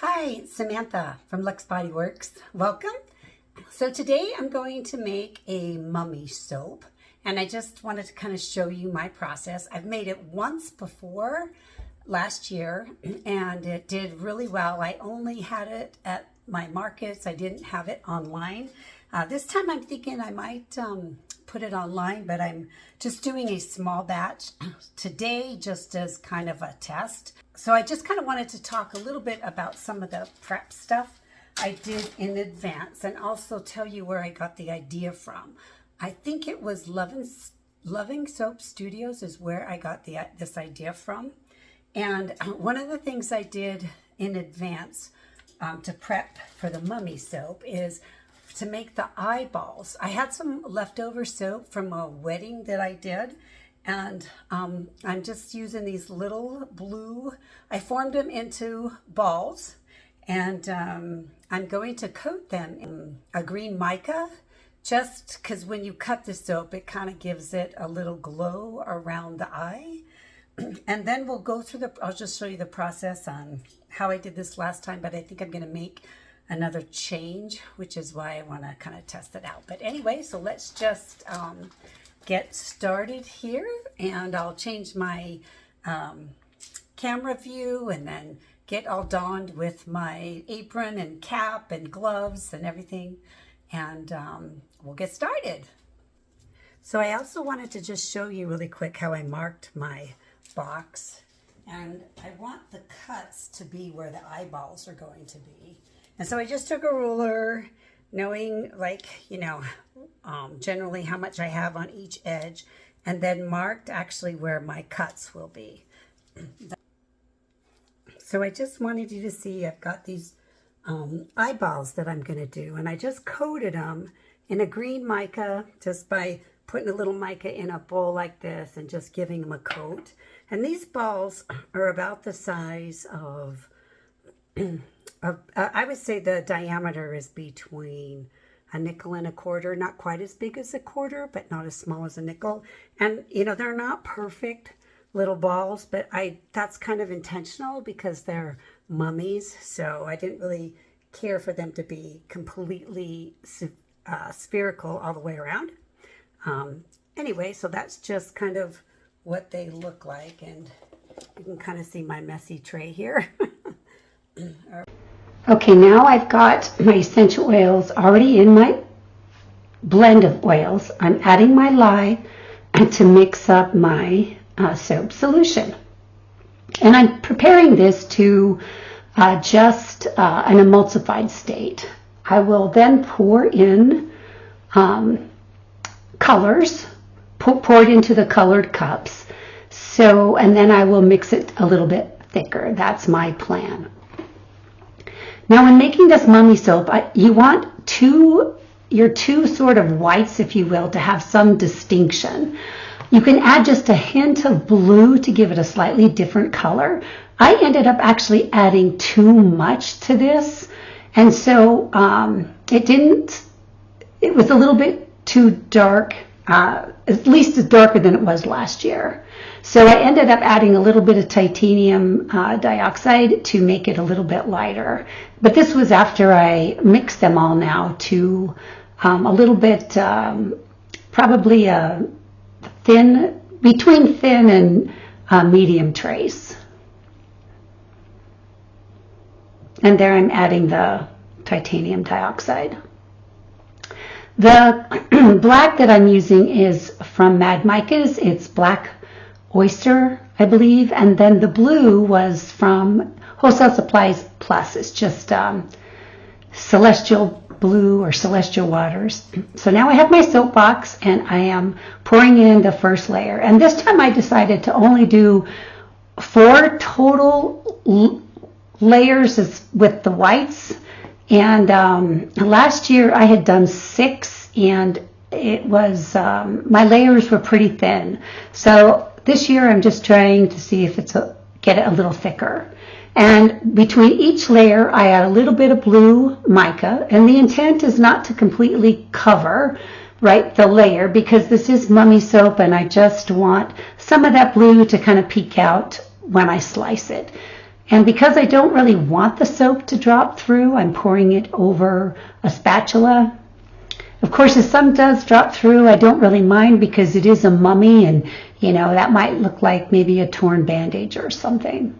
Hi, it's Samantha from Lux Body Works. Welcome. So today I'm going to make a mummy soap, and I just wanted to kind of show you my process. I've made it once before last year and it did really well. I only had it at my markets. I didn't have it online. This time I'm thinking I might put it online, but I'm just doing a small batch today just as kind of a test. So I just kind of wanted to talk a little bit about some of the prep stuff I did in advance and also tell you where I got the idea from. I think it was Loving Soap Studios is where I got this idea from. And one of the things I did in advance to prep for the mummy soap is to make the eyeballs. I had some leftover soap from a wedding that I did, and I'm just using these little blue, I formed them into balls, and I'm going to coat them in a green mica, just because when you cut the soap, it kind of gives it a little glow around the eye. And then we'll go through I'll just show you the process on how I did this last time, but I think I'm going to make another change, which is why I want to kind of test it out. But anyway, so let's just get started here, and I'll change my camera view and then get all donned with my apron and cap and gloves and everything, and we'll get started. So I also wanted to just show you really quick how I marked my box, and I want the cuts to be where the eyeballs are going to be. And so I just took a ruler, knowing, like, you know, generally how much I have on each edge, and then marked actually where my cuts will be. So I just wanted you to see I've got these eyeballs that I'm going to do, and I just coated them in a green mica just by putting a little mica in a bowl like this and just giving them a coat. And these balls are about the size of I would say the diameter is between a nickel and a quarter, not quite as big as a quarter, but not as small as a nickel. And, you know, they're not perfect little balls, but that's kind of intentional because they're mummies. So I didn't really care for them to be completely spherical all the way around. Anyway, so that's just kind of what they look like. And you can kind of see my messy tray here. Okay, now I've got my essential oils already in my blend of oils. I'm adding my lye to mix up my soap solution. And I'm preparing this to just an emulsified state. I will then pour in colors, pour it into the colored cups. So, and then I will mix it a little bit thicker. That's my plan. Now, when making this mummy soap, you want your two sort of whites, if you will, to have some distinction. You can add just a hint of blue to give it a slightly different color. I ended up actually adding too much to this, and so it was a little bit too dark, at least it's darker than it was last year. So I ended up adding a little bit of titanium dioxide to make it a little bit lighter. But this was after I mixed them all now to a little bit, probably a thin, between thin and medium trace. And there I'm adding the titanium dioxide. The black that I'm using is from Mad Micas. It's Black Oyster, I believe, and then the blue was from Wholesale Supplies Plus. It's just Celestial Blue or Celestial Waters. So now I have my soap box, and I am pouring in the first layer. And this time I decided to only do 4 total layers with the whites. And last year I had done 6, and it was my layers were pretty thin. So this year I'm just trying to see if get it a little thicker. And between each layer I add a little bit of blue mica, and the intent is not to completely cover the layer, because this is mummy soap and I just want some of that blue to kind of peek out when I slice it. And because I don't really want the soap to drop through, I'm pouring it over a spatula. Of course, if some does drop through, I don't really mind because it is a mummy and, you know, that might look like maybe a torn bandage or something.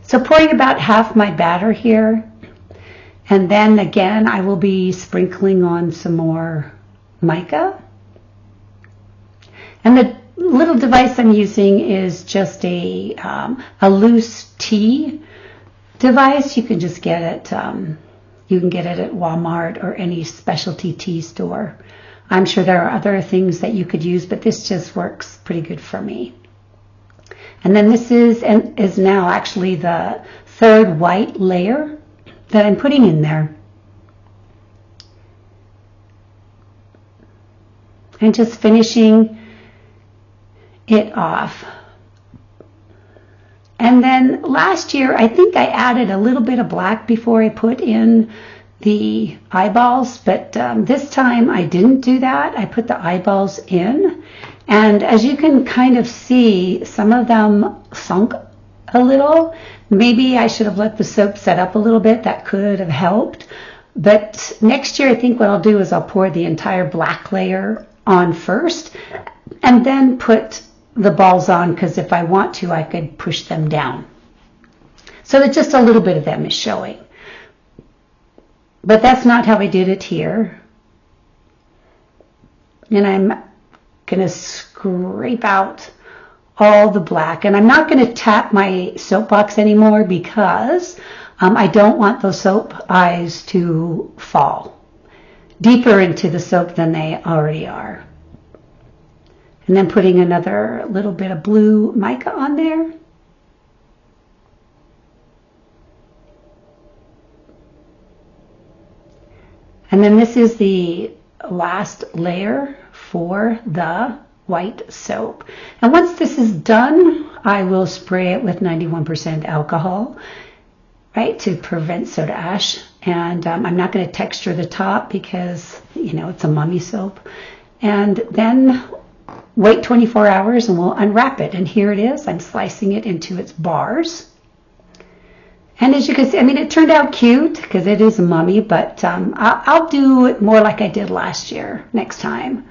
So pouring about half my batter here. And then again, I will be sprinkling on some more mica. And the little device I'm using is just a loose tea device. You can just get it. You can get it at Walmart or any specialty tea store. I'm sure there are other things that you could use, but this just works pretty good for me. And then this is now actually the third white layer that I'm putting in there. And just finishing it off. And then last year, I think I added a little bit of black before I put in the eyeballs, but this time I didn't do that. I put the eyeballs in, and as you can kind of see, some of them sunk a little. Maybe I should have let the soap set up a little bit. That could have helped. But next year, I think what I'll do is I'll pour the entire black layer on first, and then put the balls on, because if I want to, I could push them down so that just a little bit of them is showing. But that's not how I did it here. And I'm going to scrape out all the black, and I'm not going to tap my soap box anymore because I don't want those soap eyes to fall deeper into the soap than they already are. And then putting another little bit of blue mica on there. And then this is the last layer for the white soap. And once this is done, I will spray it with 91% alcohol, right, to prevent soda ash. And I'm not going to texture the top because, you know, it's a mummy soap. And then wait 24 hours and we'll unwrap it. And here it is. I'm slicing it into its bars. And as you can see, I mean, it turned out cute because it is a mummy, but I'll do it more like I did last year next time.